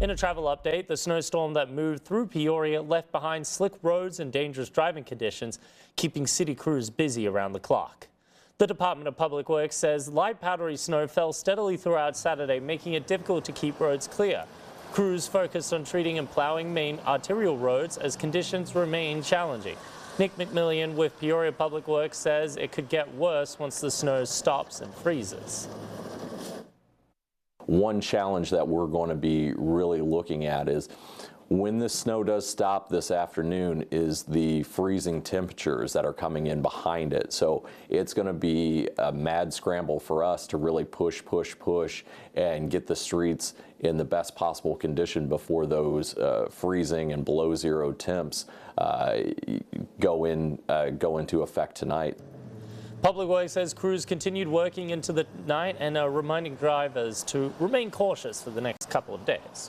In a travel update, the snowstorm that moved through Peoria left behind slick roads and dangerous driving conditions, keeping city crews busy around the clock. The Department of Public Works says light powdery snow fell steadily throughout Saturday, making it difficult to keep roads clear. Crews focused on treating and plowing main arterial roads as conditions remain challenging. Nick McMillian with Peoria Public Works says it could get worse once the snow stops and freezes. One challenge that we're going to be really looking at is when the snow does stop this afternoon is the freezing temperatures that are coming in behind it. So it's going to be a mad scramble for us to really push and get the streets in the best possible condition before those freezing and below zero temps go into effect tonight. Public Works says crews continued working into the night and are reminding drivers to remain cautious for the next couple of days.